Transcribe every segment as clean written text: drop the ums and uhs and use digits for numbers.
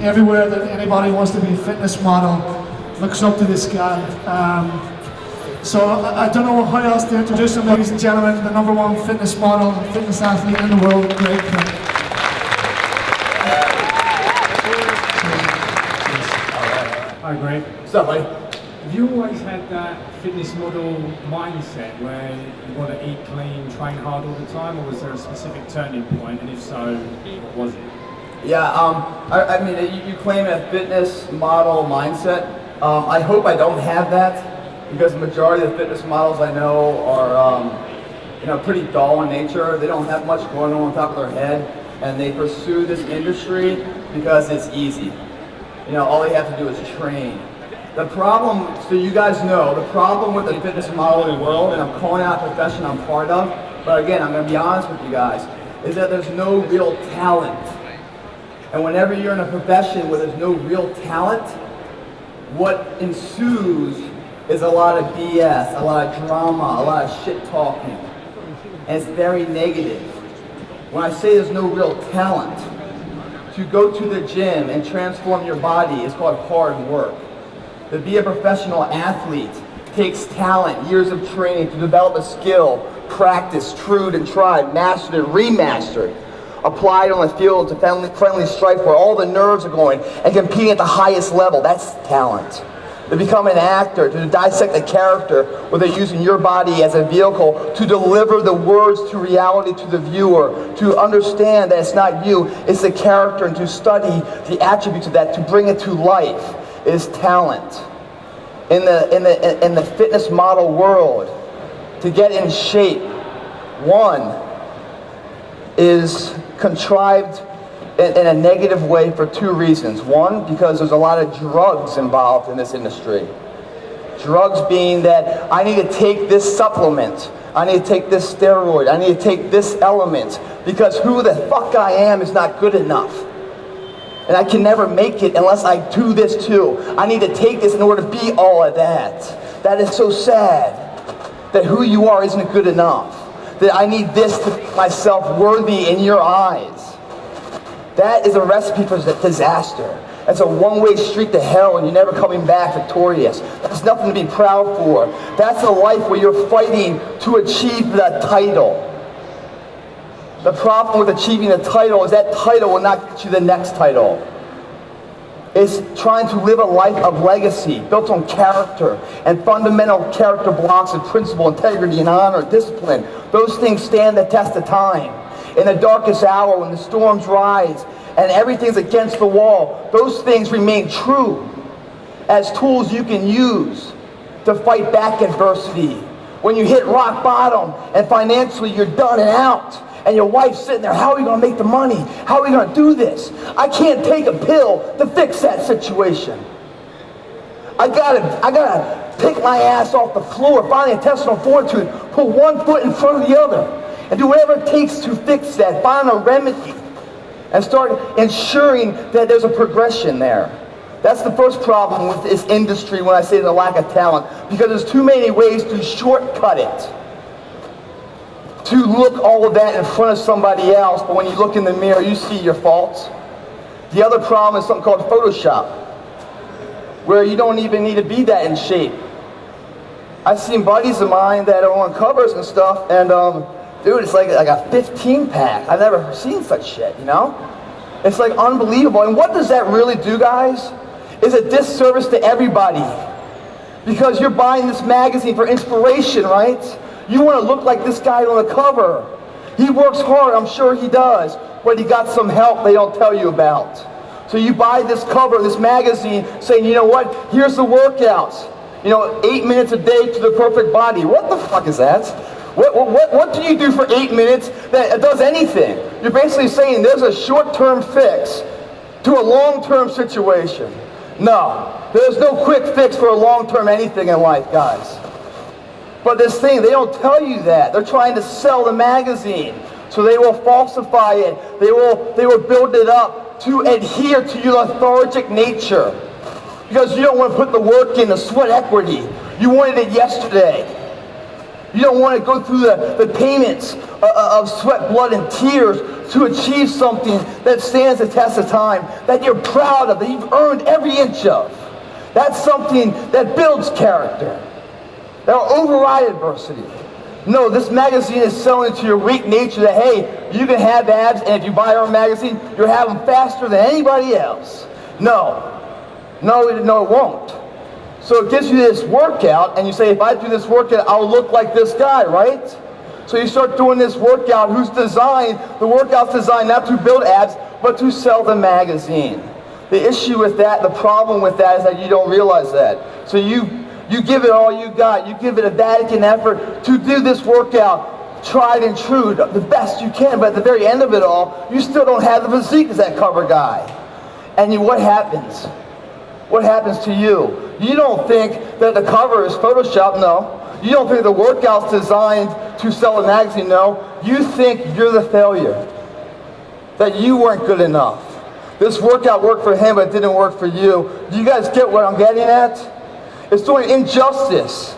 everywhere that anybody wants to be a fitness model looks up to this guy. So I don't know how else to introduce him, ladies and gentlemen, the #1 fitness model, fitness athlete in the world, Greg Plitt. Hi Greg. What's up, buddy? Have you always had that fitness model mindset where you want to eat clean, train hard all the time, or was there a specific turning point, and if so, what was it? Yeah, I mean, you claim a fitness model mindset. I hope I don't have that, because the majority of the fitness models I know are, pretty dull in nature. They don't have much going on top of their head, and they pursue this industry because it's easy. All they have to do is train. The problem, so you guys know, the problem with the fitness modeling world, and I'm calling out a profession I'm part of, but again, I'm going to be honest with you guys, is that there's no real talent. And whenever you're in a profession where there's no real talent, what ensues is a lot of BS, a lot of drama, a lot of shit talking. And it's very negative. When I say there's no real talent, to go to the gym and transform your body is called hard work. To be a professional athlete takes talent, years of training to develop a skill, practice, trued and tried, mastered and remastered, applied on the field to friendly strife where all the nerves are going, and competing at the highest level. That's talent. To become an actor, to dissect a character where they're using your body as a vehicle to deliver the words to reality to the viewer, to understand that it's not you, it's the character, and to study the attributes of that, to bring it to life, is talent. In the fitness model world, to get in shape, one is contrived in a negative way for two reasons. One, because there's a lot of drugs involved in this industry. Drugs being that I need to take this supplement, I need to take this steroid, I need to take this element, because who the fuck I am is not good enough. And I can never make it unless I do this too. I need to take this in order to be all of that. That is so sad, that who you are isn't good enough. That I need this to make myself worthy in your eyes. That is a recipe for disaster. That's a one-way street to hell, and you're never coming back victorious. That's nothing to be proud for. That's a life where you're fighting to achieve that title. The problem with achieving a title is that title will not get you the next title. It's trying to live a life of legacy, built on character, and fundamental character blocks of principle, integrity, and honor, discipline. Those things stand the test of time. In the darkest hour, when the storms rise and everything's against the wall, those things remain true as tools you can use to fight back adversity. When you hit rock bottom and financially you're done and out, and your wife's sitting there, how are we going to make the money? How are we going to do this? I can't take a pill to fix that situation. I gotta pick my ass off the floor, find the intestinal fortitude, put one foot in front of the other, and do whatever it takes to fix that, find a remedy, and start ensuring that there's a progression there. That's the first problem with this industry when I say the lack of talent, because there's too many ways to shortcut it. To look all of that in front of somebody else, but when you look in the mirror, you see your faults. The other problem is something called Photoshop, where you don't even need to be that in shape. I've seen buddies of mine that are on covers and stuff, and dude, it's like a 15-pack. I've never seen such shit, It's like unbelievable. And what does that really do, guys? Is a disservice to everybody. Because you're buying this magazine for inspiration, right? You want to look like this guy on the cover. He works hard, I'm sure he does, but he got some help they don't tell you about. So you buy this cover, this magazine, saying, you know what, here's the workouts. 8 minutes a day to the perfect body. What the fuck is that? What do you do for 8 minutes that does anything? You're basically saying there's a short-term fix to a long-term situation. No, there's no quick fix for a long-term anything in life, guys. But this thing, they don't tell you that. They're trying to sell the magazine. So they will falsify it. They will build it up to adhere to your lethargic nature. Because you don't want to put the work in, the sweat equity. You wanted it yesterday. You don't want to go through the payments of sweat, blood, and tears to achieve something that stands the test of time, that you're proud of, that you've earned every inch of. That's something that builds character, that will override adversity. No, this magazine is selling to your weak nature that, hey, you can have abs, and if you buy our magazine, you'll have them faster than anybody else. No, it won't. So it gives you this workout, and you say, if I do this workout, I'll look like this guy, right? So you start doing this workout the workout's designed not to build abs, but to sell the magazine. The issue with that, the problem with that is that you don't realize that. So you give it all you got. You give it a Vatican effort to do this workout, tried and true, the best you can, but at the very end of it all, you still don't have the physique as that cover guy. And what happens? What happens to you? You don't think that the cover is Photoshop, no. You don't think the workout's designed to sell a magazine, no. You think you're the failure, that you weren't good enough. This workout worked for him, but it didn't work for you. Do you guys get what I'm getting at? It's doing injustice.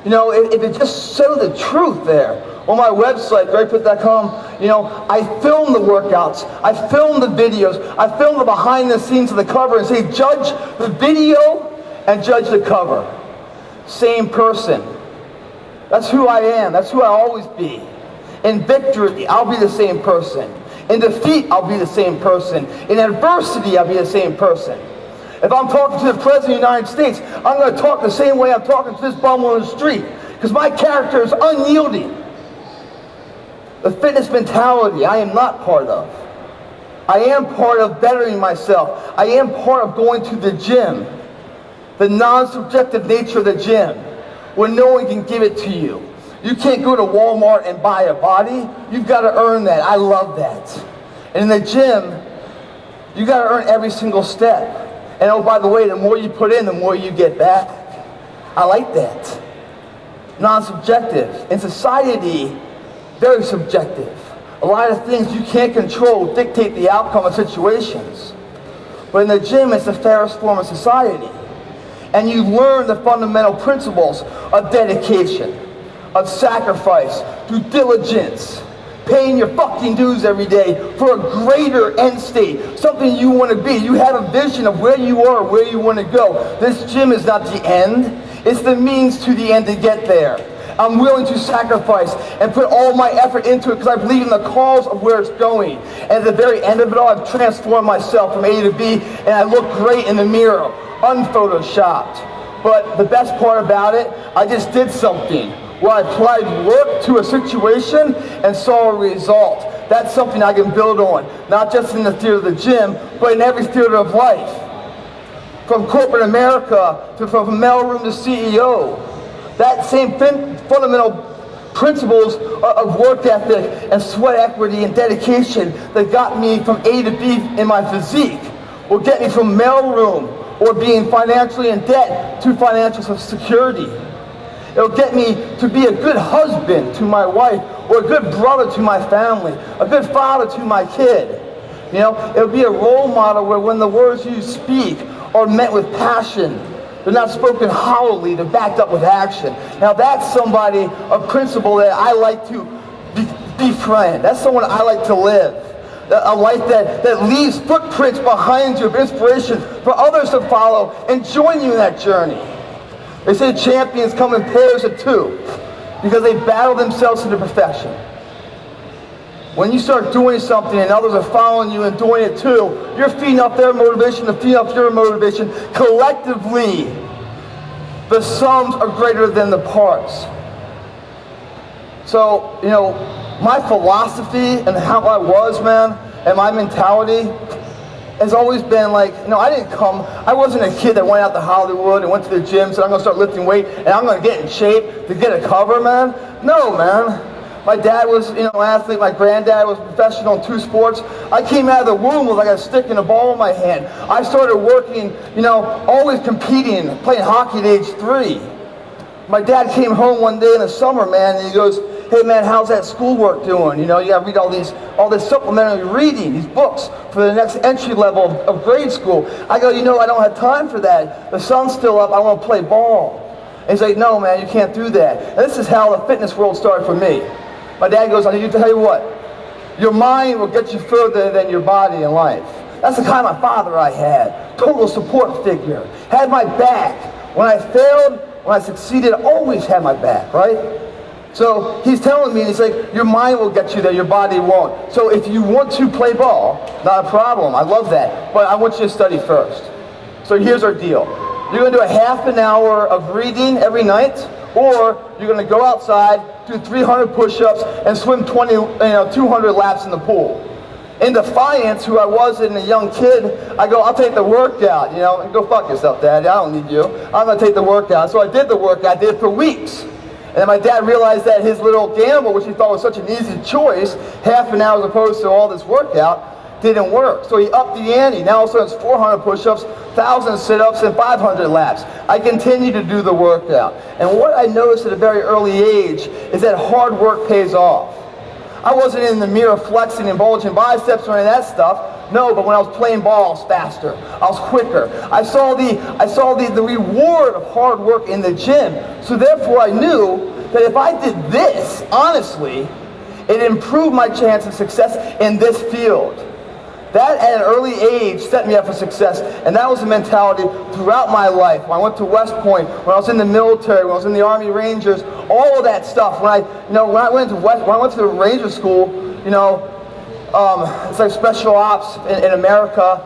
You know, if it just showed the truth there. On my website, BodyPower.com, you know, I film the workouts, I film the videos, I film the behind the scenes of the cover and say, judge the video and judge the cover. Same person. That's who I am. That's who I'll always be. In victory, I'll be the same person. In defeat, I'll be the same person. In adversity, I'll be the same person. If I'm talking to the President of the United States, I'm going to talk the same way I'm talking to this bum on the street, because my character is unyielding. The fitness mentality I am not part of. I am part of bettering myself. I am part of going to the gym. The non-subjective nature of the gym, where no one can give it to you. You can't go to Walmart and buy a body. You've got to earn that. I love that. And in the gym, you got to earn every single step. And oh, by the way, the more you put in, the more you get back. I like that. Non-subjective. In society, very subjective. A lot of things you can't control dictate the outcome of situations. But in the gym, it's the fairest form of society. And you learn the fundamental principles of dedication, of sacrifice, due diligence, paying your fucking dues every day for a greater end state, something you want to be. You have a vision of where you are, where you want to go. This gym is not the end. It's the means to the end to get there. I'm willing to sacrifice and put all my effort into it because I believe in the cause of where it's going. And at the very end of it all, I've transformed myself from A to B, and I look great in the mirror, unphotoshopped. But the best part about it, I just did something where I applied work to a situation and saw a result. That's something I can build on, not just in the theater of the gym, but in every theater of life. From corporate America to from mailroom to CEO. That same fundamental principles of work ethic and sweat equity and dedication that got me from A to B in my physique will get me from mailroom or being financially in debt to financial security. It'll get me to be a good husband to my wife, or a good brother to my family, a good father to my kid. You know, it'll be a role model where when the words you speak are met with passion, they're not spoken hollowly, they're backed up with action. Now that's somebody, a principle that I like to befriend. That's someone I like to live. A life that leaves footprints behind you of inspiration for others to follow and join you in that journey. They say champions come in pairs of two because they battle themselves into perfection. When you start doing something and others are following you and doing it too, you're feeding up their motivation to feed up your motivation. Collectively, the sums are greater than the parts. So, you know, my philosophy and how I was, man, and my mentality has always been like, you know, I wasn't a kid that went out to Hollywood and went to the gym, said I'm going to start lifting weight and I'm going to get in shape to get a cover, man. No, man. My dad was, you know, an athlete. My granddad was a professional in 2 sports. I came out of the womb with like a stick and a ball in my hand. I started working, you know, always competing, playing hockey at age 3. My dad came home one day in the summer, man, and he goes, hey man, how's that schoolwork doing? You know, you gotta read all this supplementary reading, these books for the next entry level of grade school. I go, you know, I don't have time for that. The sun's still up, I wanna play ball. And he's like, no, man, you can't do that. And this is how the fitness world started for me. My dad goes, I need to tell you what, your mind will get you further than your body in life. That's the kind of father I had. Total support figure. Had my back. When I failed, when I succeeded, always had my back, right? So he's telling me, he's like, your mind will get you there, your body won't. So if you want to play ball, not a problem, I love that. But I want you to study first. So here's our deal. You're going to do a half an hour of reading every night, or you're going to go outside, do 300 push-ups, and swim 200 laps in the pool. In defiance, who I was as a young kid, I go, I'll take the workout, and go fuck yourself, Daddy, I don't need you. I'm going to take the workout. So I did the workout, I did it for weeks. And then my dad realized that his little gamble, which he thought was such an easy choice, half an hour as opposed to all this workout, didn't work. So he upped the ante. Now all of a sudden it's 400 push-ups, 1,000 sit-ups, and 500 laps. I continue to do the workout. And what I noticed at a very early age is that hard work pays off. I wasn't in the mirror flexing and bulging biceps or any of that stuff. No, but when I was playing ball, I was faster. I was quicker. I saw the reward of hard work in the gym. So therefore I knew that if I did this, honestly, it improved my chance of success in this field. That at an early age set me up for success, and that was the mentality throughout my life. When I went to West Point, when I was in the military, when I was in the Army Rangers, all of that stuff. When I went to the Ranger School, it's like special ops in America,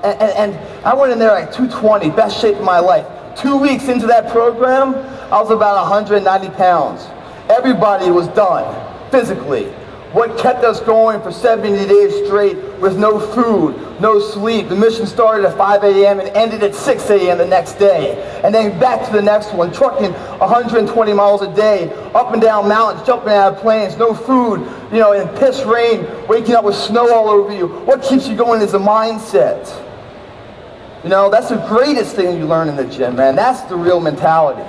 and I went in there like 220, best shape of my life. 2 weeks into that program, I was about 190 pounds. Everybody was done, physically. What kept us going for 70 days straight with no food, no sleep. The mission started at 5 a.m. and ended at 6 a.m. the next day. And then back to the next one, trucking 120 miles a day, up and down mountains, jumping out of planes, no food, in piss rain, waking up with snow all over you. What keeps you going is the mindset. That's the greatest thing you learn in the gym, man. That's the real mentality.